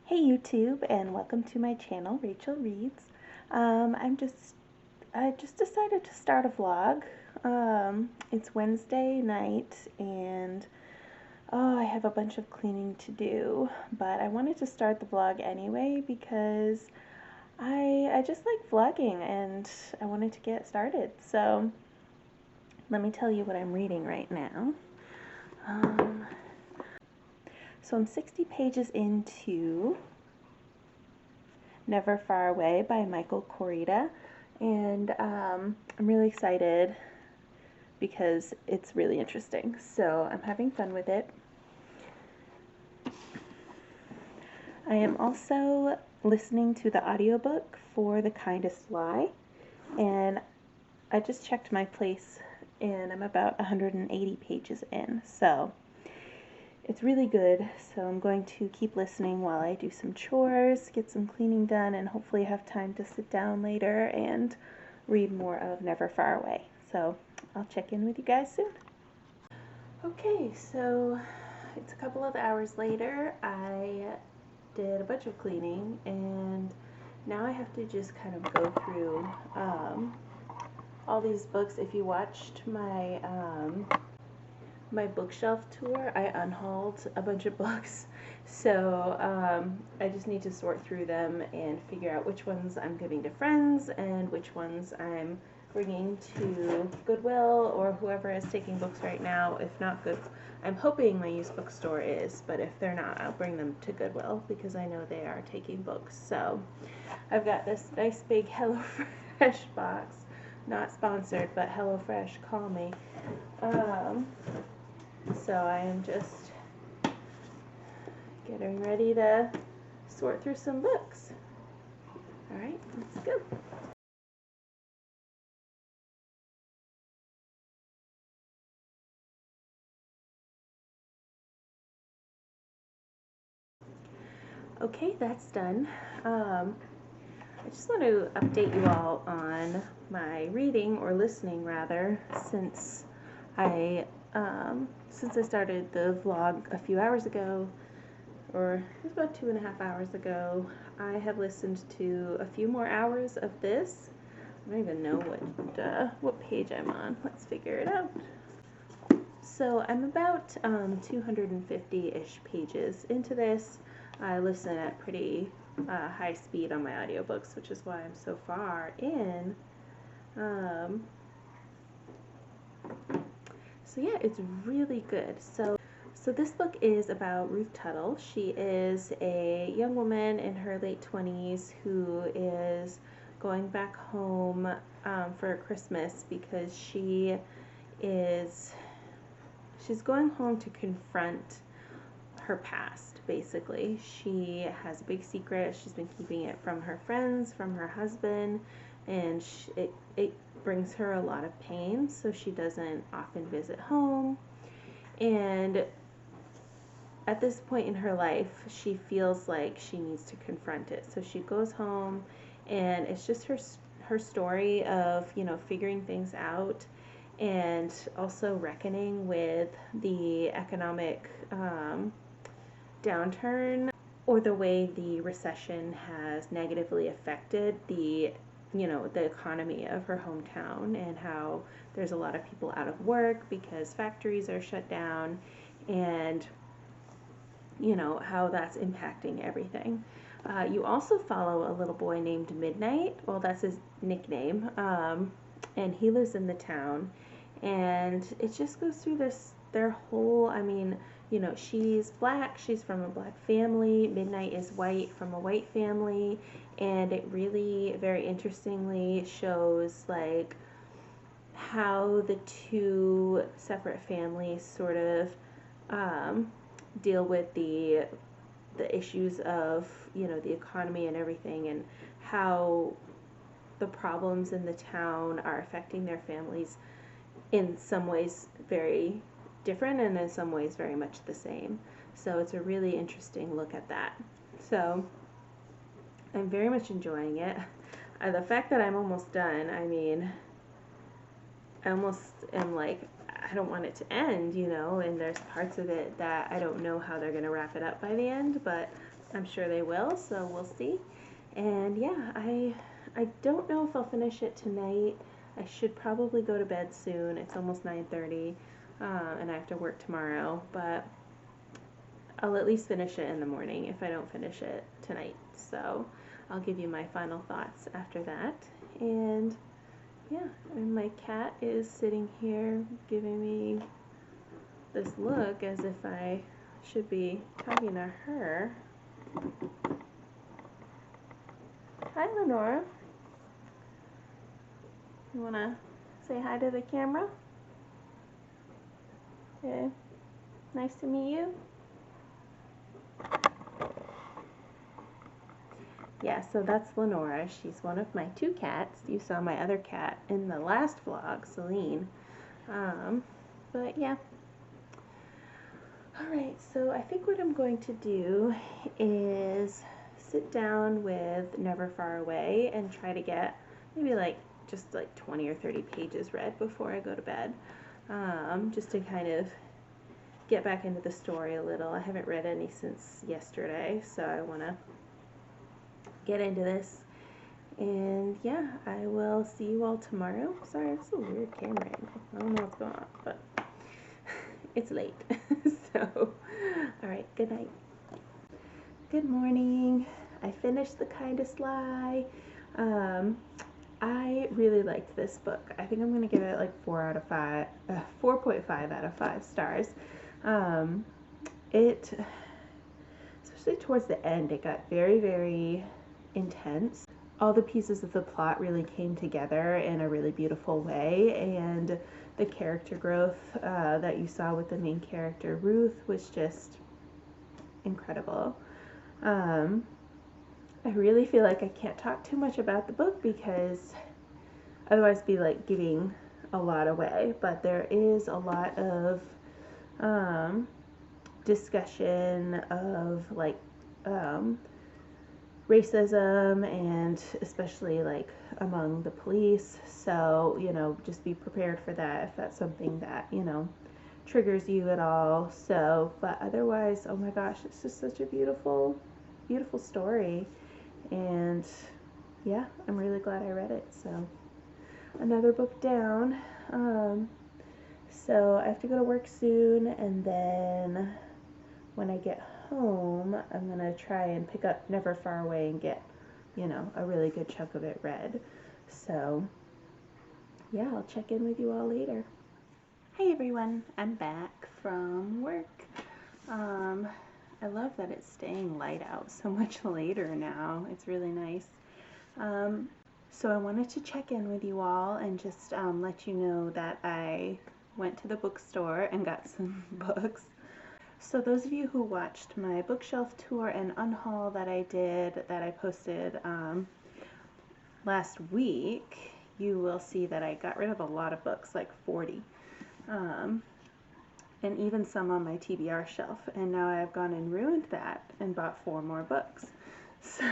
Hey YouTube, and welcome to my channel, Rachel Reads. I just decided to start a vlog. It's Wednesday night, and I have a bunch of cleaning to do, but I wanted to start the vlog anyway because I just like vlogging, and I wanted to get started. So let me tell you what I'm reading right now. So I'm 60 pages into Never Far Away by Michael Corita, and I'm really excited because it's really interesting. So I'm having fun with it. I am also listening to the audiobook for The Kindest Lie, and I just checked my place and I'm about 180 pages in, so it's really good. So I'm going to keep listening while I do some chores, get some cleaning done, and hopefully have time to sit down later and read more of Never Far Away. So I'll check in with you guys soon. Okay, so it's a couple of hours later. I did a bunch of cleaning, and now I have to just kind of go through all these books. If you watched my bookshelf tour, I unhauled a bunch of books, so I just need to sort through them and figure out which ones I'm giving to friends and which ones I'm bringing to Goodwill or whoever is taking books right now. If not good, I'm hoping my used bookstore is, but if they're not, I'll bring them to Goodwill because I know they are taking books. So I've got this nice big HelloFresh box, not sponsored, but HelloFresh, call me. So I am just getting ready to sort through some books. All right, let's go. Okay, that's done. I just want to update you all on my reading, or listening rather, since I started the vlog a few hours ago, or it was about 2.5 hours ago. I have listened to a few more hours of this. I don't even know what page I'm on. Let's figure it out. So I'm about 250-ish pages into this. I listen at pretty high speed on my audiobooks, which is why I'm so far in. So yeah, it's really good. So this book is about Ruth Tuttle. She is a young woman in her late 20s who is going back home for Christmas because she's going home to confront her past, basically. She has a big secret. She's been keeping it from her friends, from her husband, and it brings her a lot of pain, so she doesn't often visit home. And at this point in her life, she feels like she needs to confront it. So she goes home, and it's just her story of, figuring things out, and also reckoning with the economic downturn, or the way the recession has negatively affected the economy of her hometown, and how there's a lot of people out of work because factories are shut down, and how that's impacting everything. You also follow a little boy named Midnight. Well, that's his nickname, and he lives in the town, and it just goes through their whole, she's black, she's from a black family. Midnight is white, from a white family, and it really very interestingly shows like how the two separate families sort of deal with the issues of the economy and everything, and how the problems in the town are affecting their families in some ways very different, and in some ways very much the same. So it's a really interesting look at that. So I'm very much enjoying it. The fact that I'm almost done, I almost am like, I don't want it to end, you know, and there's parts of it that I don't know how they're going to wrap it up by the end, but I'm sure they will, so we'll see. And yeah, I don't know if I'll finish it tonight. I should probably go to bed soon. It's almost 9:30, and I have to work tomorrow, but I'll at least finish it in the morning if I don't finish it tonight. So I'll give you my final thoughts after that. And yeah, and my cat is sitting here giving me this look as if I should be talking to her. Hi, Lenora. You want to say hi to the camera? Okay. Nice to meet you. Yeah, so that's Lenora. She's one of my two cats. You saw my other cat in the last vlog, Celine. But yeah. Alright, so I think what I'm going to do is sit down with Never Far Away and try to get maybe just 20 or 30 pages read before I go to bed. Just to kind of get back into the story a little. I haven't read any since yesterday, so I want to get into this. And yeah, I will see you all tomorrow. Sorry, it's a weird camera angle. I don't know what's going on, but it's late. So, alright, good night. Good morning. I finished The Kinda Sly. I really liked this book. I think I'm going to give it 4.5 out of 5 stars. Especially towards the end, it got very, very intense. All the pieces of the plot really came together in a really beautiful way, and the character growth that you saw with the main character, Ruth, was just incredible. I really feel like I can't talk too much about the book because otherwise be giving a lot away, but there is a lot of discussion of racism, and especially among the police, so just be prepared for that if that's something that triggers you at all. So, but otherwise, oh my gosh, it's just such a beautiful story, and yeah, I'm really glad I read it. So another book down. So I have to go to work soon, and then when I get home, I'm going to try and pick up Never Far Away and get, a really good chunk of it read. So, yeah, I'll check in with you all later. Hey everyone, I'm back from work. I love that it's staying light out so much later now. It's really nice. So I wanted to check in with you all and just let you know that I went to the bookstore and got some books. So those of you who watched my bookshelf tour and unhaul that I did, that I posted last week, you will see that I got rid of a lot of books, like 40. And even some on my TBR shelf. And now I've gone and ruined that and bought 4 more books. So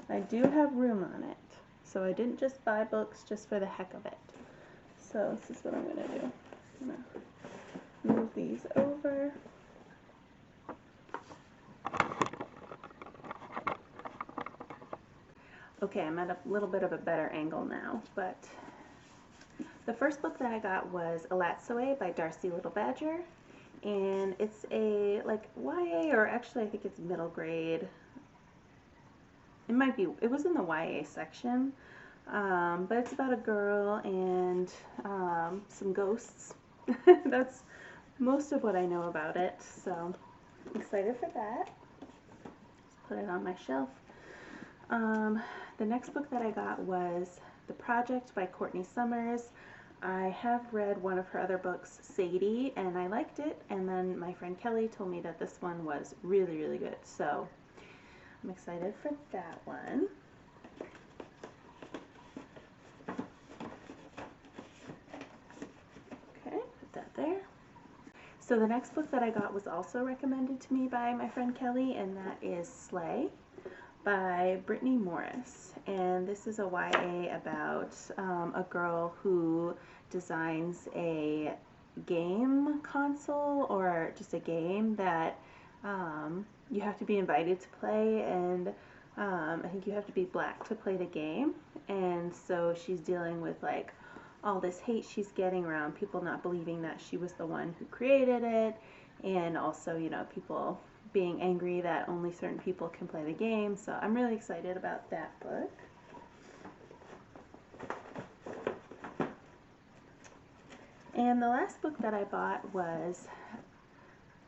I do have room on it. So I didn't just buy books just for the heck of it. So this is what I'm going to do. I'm going to move these over. Okay, I'm at a little bit of a better angle now, but the first book that I got was Elatsoe by Darcy Little Badger, and it's a YA, or actually I think it's middle grade. It might be, it was in the YA section, but it's about a girl and some ghosts. That's most of what I know about it, so I'm excited for that. Just put it on my shelf. The next book that I got was The Project by Courtney Summers. I have read one of her other books, Sadie, and I liked it, and then my friend Kelly told me that this one was really, really good, so I'm excited for that one. Okay, put that there. So the next book that I got was also recommended to me by my friend Kelly, and that is Slay by Brittany Morris. And this is a YA about a girl who designs a game console, or just a game that you have to be invited to play, and I think you have to be black to play the game. And so she's dealing with like all this hate she's getting around people not believing that she was the one who created it, and also, you know, people being angry that only certain people can play the game. So I'm really excited about that book. And the last book that I bought was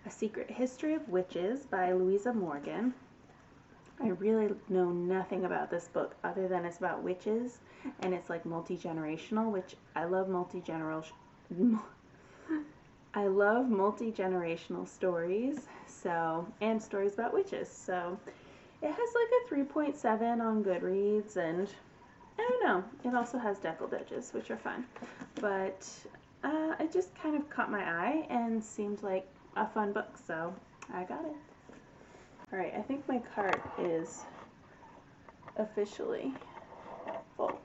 A Secret History of Witches by Louisa Morgan. I really know nothing about this book other than it's about witches, and it's like multi-generational, which I love multi-generational stories, so, and stories about witches. So it has like a 3.7 on Goodreads, and I don't know, it also has Deckle Edges, which are fun. But it just kind of caught my eye and seemed like a fun book, so I got it. Alright, I think my cart is officially full.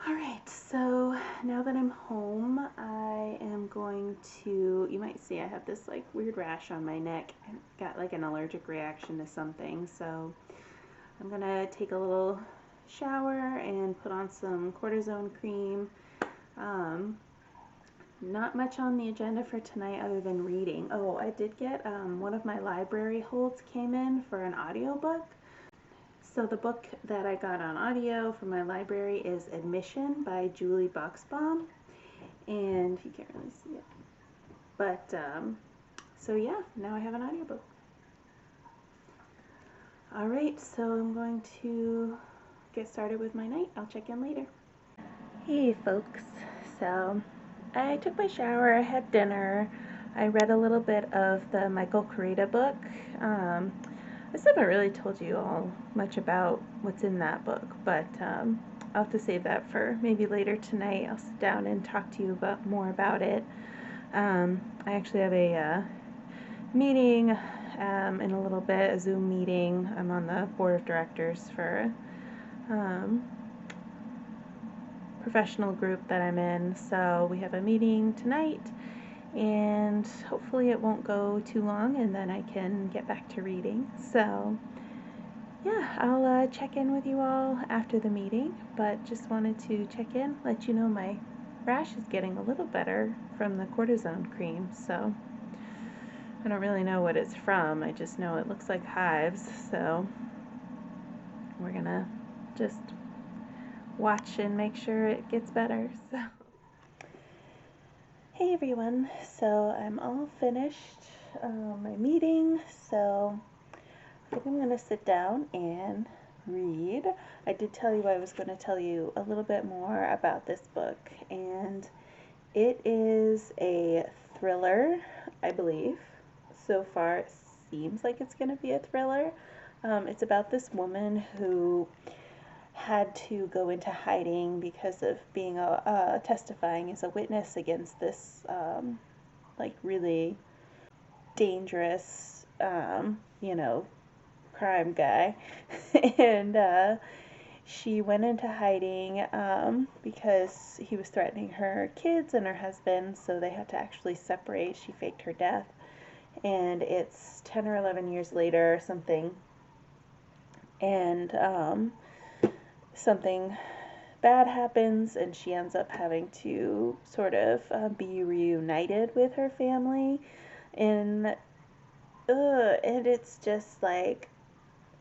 Alright, so now that I'm home, I am going to, you might see I have this like weird rash on my neck. I got like an allergic reaction to something, so I'm gonna take a little shower and put on some cortisone cream. Not much on the agenda for tonight other than reading. Oh, I did get one of my library holds came in for an audiobook. So the book that I got on audio from my library is Admission by Julie Buxbaum, and you can't really see it. But so yeah, now I have an audiobook. Alright, so I'm going to get started with my night. I'll check in later. Hey folks, so I took my shower, I had dinner, I read a little bit of the Michael Kurita book. I still haven't really told you all much about what's in that book, but I'll have to save that for maybe later tonight. I'll sit down and talk to you more about it. I actually have a meeting in a little bit, a Zoom meeting. I'm on the board of directors for professional group that I'm in, so we have a meeting tonight, and hopefully it won't go too long and then I can get back to reading. So yeah, I'll check in with you all after the meeting, but just wanted to check in, let you know my rash is getting a little better from the cortisone cream. So I don't really know what it's from, I just know it looks like hives, so we're gonna just watch and make sure it gets better. So hey everyone, so I'm all finished my meeting, so I think I'm gonna sit down and read. I did tell you I was going to tell you a little bit more about this book, and it is a thriller, I believe. So far it seems like it's going to be a thriller. It's about this woman who had to go into hiding because of being testifying as a witness against this like really dangerous crime guy. And she went into hiding because he was threatening her kids and her husband, so they had to actually separate. She faked her death, and it's 10 or 11 years later or something, and something bad happens, and she ends up having to sort of be reunited with her family, and it's just like,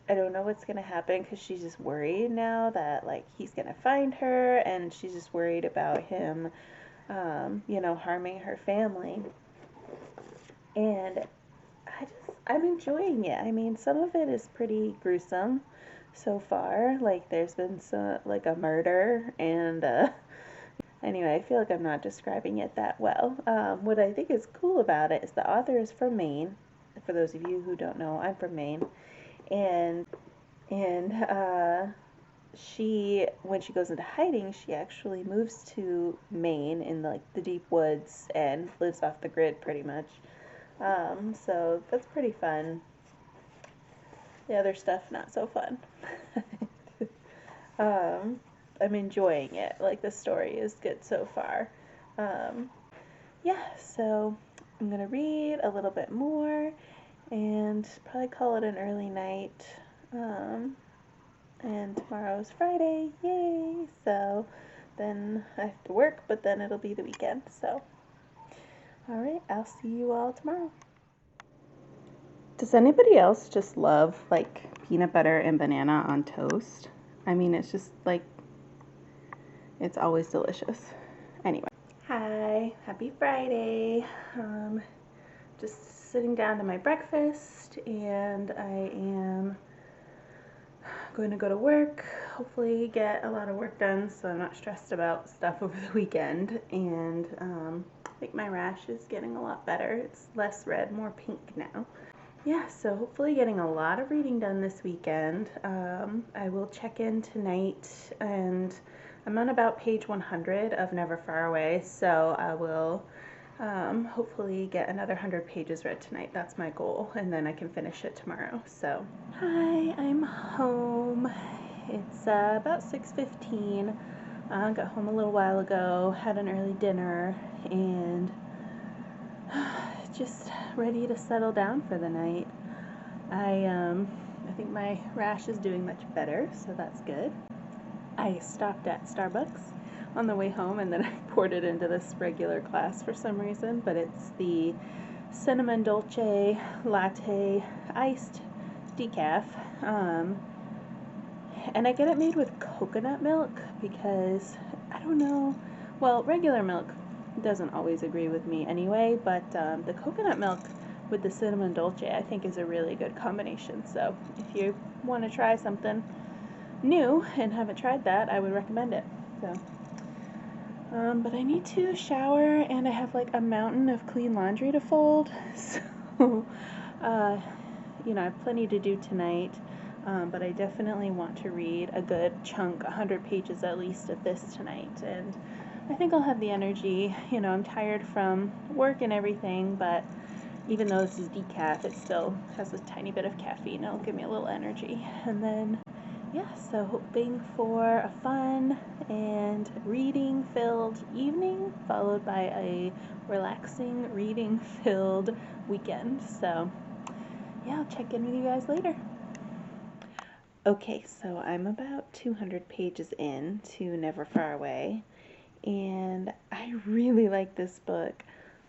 I don't know what's gonna happen, because she's just worried now that like he's gonna find her, and she's just worried about him harming her family. And I'm enjoying it. I mean, some of it is pretty gruesome so far. Like there's been some, like a murder, and anyway, I feel like I'm not describing it that well. What I think is cool about it is the author is from Maine. For those of you who don't know, I'm from Maine, and she, when she goes into hiding, she actually moves to Maine in like the deep woods and lives off the grid pretty much. So that's pretty fun. The other stuff, not so fun. I'm enjoying it. Like, the story is good so far. Um, yeah, so I'm gonna read a little bit more and probably call it an early night. And tomorrow's Friday, yay! So then I have to work, but then it'll be the weekend. So, alright, I'll see you all tomorrow. Does anybody else just love like peanut butter and banana on toast? I mean, it's just like, it's always delicious. Anyway. Hi, happy Friday. Just sitting down to my breakfast, and I am going to go to work, hopefully get a lot of work done so I'm not stressed about stuff over the weekend. And I think my rash is getting a lot better. It's less red, more pink now. Yeah, so hopefully getting a lot of reading done this weekend. I will check in tonight, and I'm on about page 100 of Never Far Away, so I will hopefully get another 100 pages read tonight. That's my goal, and then I can finish it tomorrow. So, hi, I'm home. It's about 6:15. Got home a little while ago, had an early dinner, and just ready to settle down for the night. I think my rash is doing much better, so that's good. I stopped at Starbucks on the way home, and then I poured it into this regular glass for some reason, but it's the cinnamon dolce latte iced decaf. And I get it made with coconut milk because, I don't know, well, regular milk doesn't always agree with me anyway, but the coconut milk with the cinnamon dolce I think is a really good combination. So if you want to try something new and haven't tried that, I would recommend it. So, but I need to shower, and I have like a mountain of clean laundry to fold. So, I have plenty to do tonight. But I definitely want to read a good chunk, 100 pages at least of this tonight. And I think I'll have the energy. I'm tired from work and everything, but even though this is decaf, it still has a tiny bit of caffeine. It'll give me a little energy. And then, yeah, so hoping for a fun and reading-filled evening, followed by a relaxing, reading-filled weekend. So, yeah, I'll check in with you guys later. Okay, so I'm about 200 pages in to Never Far Away, and I really like this book.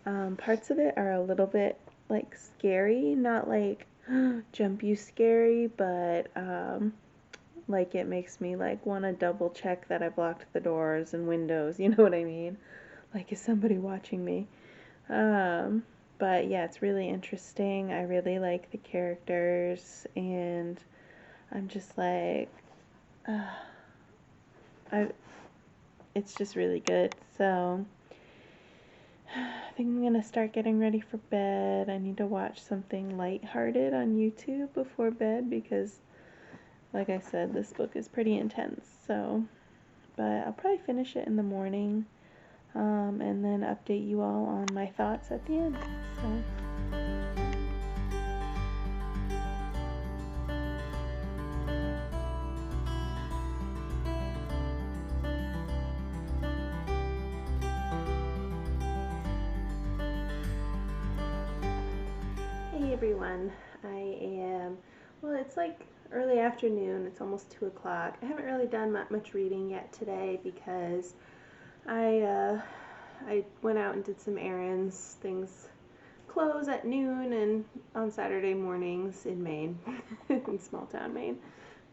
Parts of it are a little bit like scary, not like jump you scary, but like it makes me like want to double check that I've locked the doors and windows, you know what I mean? Like, is somebody watching me? But yeah, it's really interesting. I really like the characters, and I'm just like, it's just really good. So I think I'm gonna start getting ready for bed. I need to watch something lighthearted on YouTube before bed because, like I said, this book is pretty intense. So, but I'll probably finish it in the morning, and then update you all on my thoughts at the end. So. Hey everyone, it's like early afternoon, it's almost 2 o'clock. I haven't really done much reading yet today because I went out and did some errands. Things close at noon and on Saturday mornings in Maine, in small town Maine.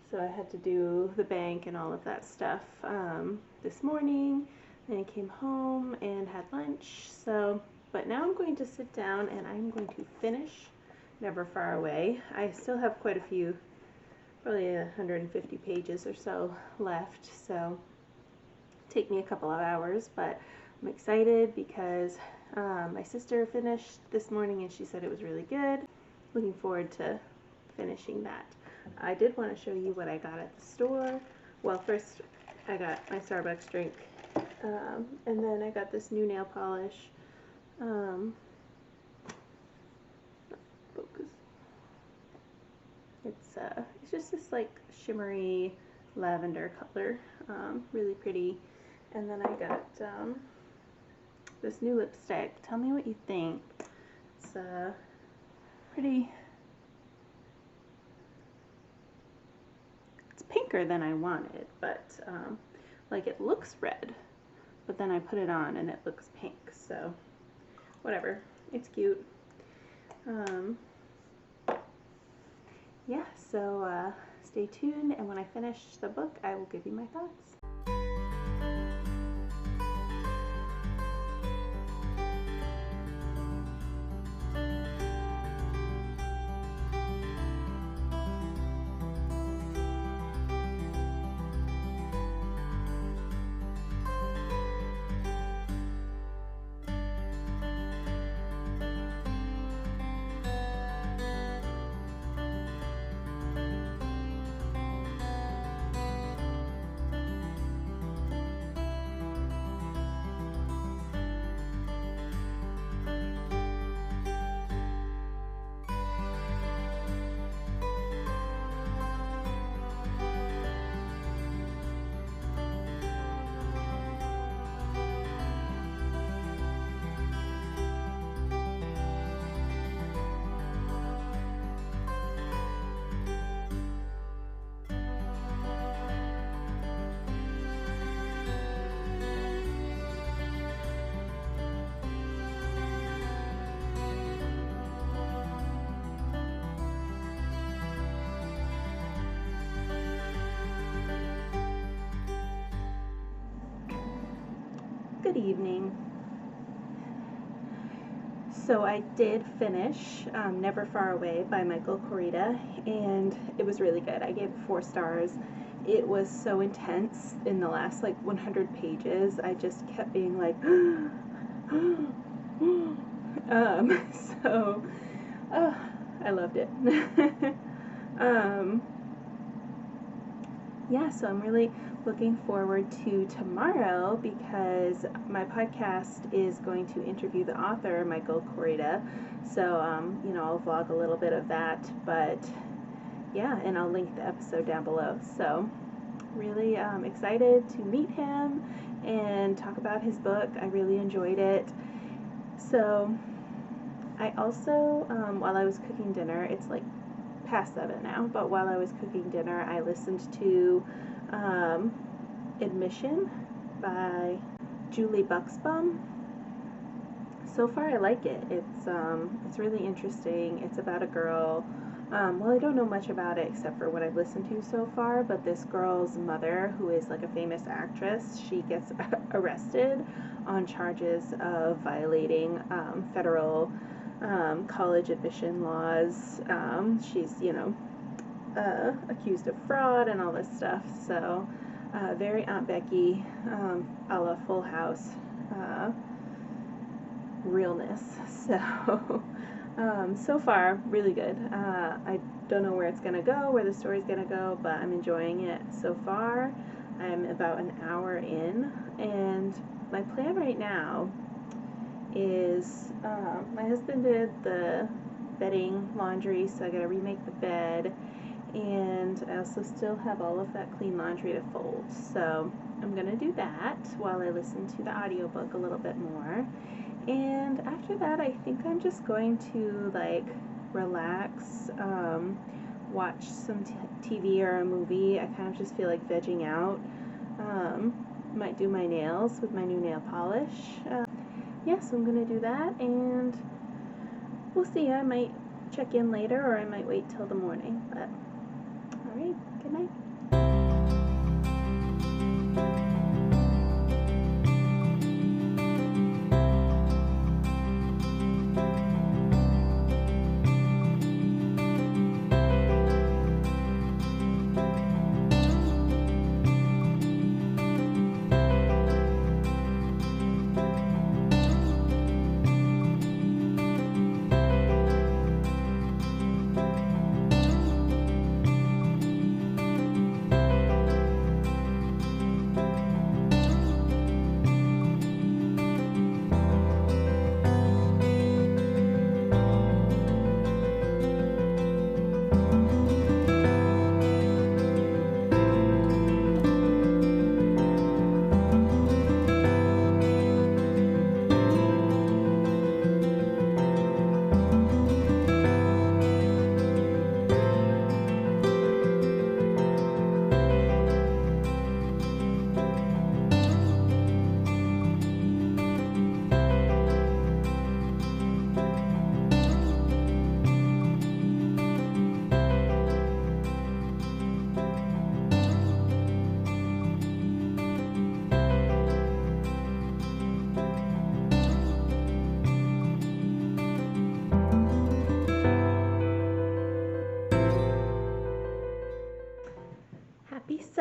So I had to do the bank and all of that stuff this morning. Then I came home and had lunch. But now I'm going to sit down and I'm going to finish Never Far Away. I still have quite a few, probably 150 pages or so left, so take me a couple of hours, but I'm excited because my sister finished this morning and she said it was really good. Looking forward to finishing that. I did want to show you what I got at the store. Well, first I got my Starbucks drink, and then I got this new nail polish. Focus. It's just this like shimmery lavender color, really pretty. And then I got this new lipstick. Tell me what you think. It's pretty. It's pinker than I wanted, but like it looks red, but then I put it on and it looks pink. So whatever. It's cute. Yeah, so stay tuned, and when I finish the book, I will give you my thoughts. Good evening. So I did finish Never Far Away by Michael Corita, and it was really good. I gave it 4 stars. It was so intense in the last like 100 pages. I just kept being like, so I loved it. Yeah, so I'm really looking forward to tomorrow because my podcast is going to interview the author, Michael Corita. So, I'll vlog a little bit of that, but yeah, and I'll link the episode down below. So, really excited to meet him and talk about his book. I really enjoyed it. So, I also, while I was cooking dinner, it's like past 7 now, but while I was cooking dinner, I listened to Admission by Julie Buxbaum. So far, I like it. It's really interesting. It's about a girl. Well, I don't know much about it except for what I've listened to so far, but this girl's mother, who is like a famous actress, she gets arrested on charges of violating federal college admission laws. She's, accused of fraud and all this stuff. So, very Aunt Becky, a la Full House realness. So, so far, really good. I don't know where it's going to go, where the story's going to go, but I'm enjoying it so far. I'm about an hour in, and my plan right now is my husband did the bedding, laundry, so I gotta remake the bed, and I also still have all of that clean laundry to fold. So I'm gonna do that while I listen to the audiobook a little bit more. And after that, I think I'm just going to like relax, watch some TV or a movie. I kind of just feel like vegging out. Might do my nails with my new nail polish. Yes, I'm going to do that, and we'll see. I might check in later, or I might wait till the morning, but alright, good night.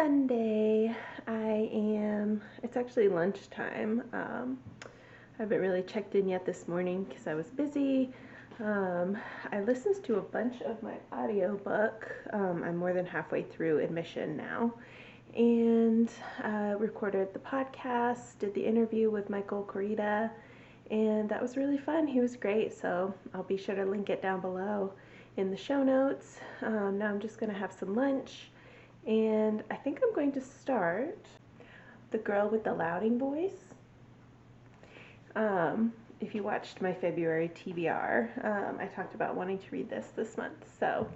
Sunday. It's actually lunchtime. I haven't really checked in yet this morning because I was busy. I listened to a bunch of my audiobook. I'm more than halfway through Admission now. And recorded the podcast, did the interview with Michael Corita, and that was really fun. He was great, so I'll be sure to link it down below in the show notes. Now I'm just going to have some lunch, and I think I'm going to start The Girl with the Louding Voice. If you watched my February TBR, I talked about wanting to read this month, so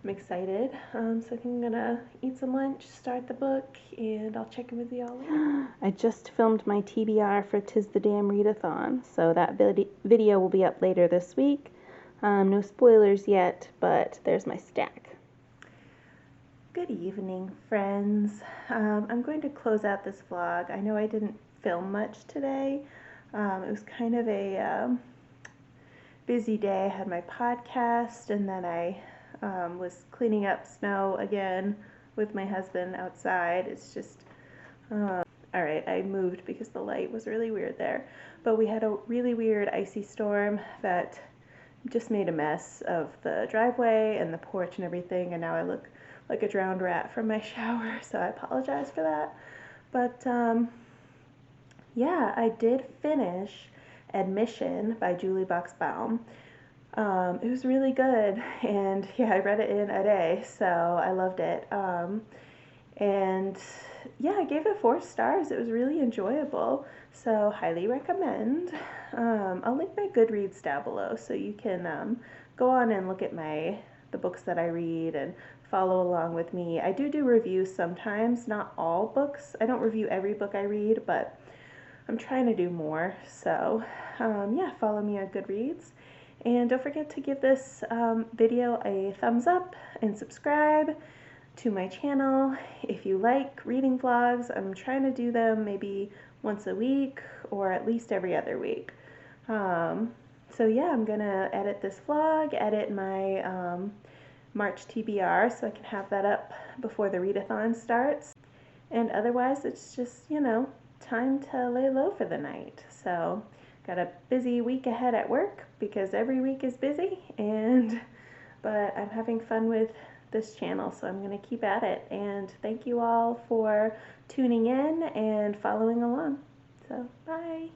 I'm excited. So I think I'm gonna eat some lunch, start the book, and I'll check in with you all later. I just filmed my TBR for 'Tis the Damn Readathon, so that video will be up later this week. No spoilers yet, but there's my stack. Good evening, friends. I'm going to close out this vlog. I know I didn't film much today. It was kind of a busy day. I had my podcast, and then I was cleaning up snow again with my husband outside. It's just, alright, I moved because the light was really weird there. But we had a really weird icy storm that just made a mess of the driveway and the porch and everything, and now I look like a drowned rat from my shower, so I apologize for that. But, yeah, I did finish Admission by Julie Box-Baum. It was really good, and yeah, I read it in a day, so I loved it. And yeah, I gave it 4 stars. It was really enjoyable, so highly recommend. I'll link my Goodreads down below, so you can go on and look at the books that I read and follow along with me. I do reviews sometimes, not all books. I don't review every book I read, but I'm trying to do more. So yeah, follow me on Goodreads. And don't forget to give this video a thumbs up and subscribe to my channel. If you like reading vlogs, I'm trying to do them maybe once a week or at least every other week. So yeah, I'm gonna edit this vlog, edit my March TBR so I can have that up before the readathon starts. And otherwise, it's just, you know, time to lay low for the night. So got a busy week ahead at work because every week is busy, but I'm having fun with this channel, so I'm going to keep at it. And thank you all for tuning in and following along. So bye.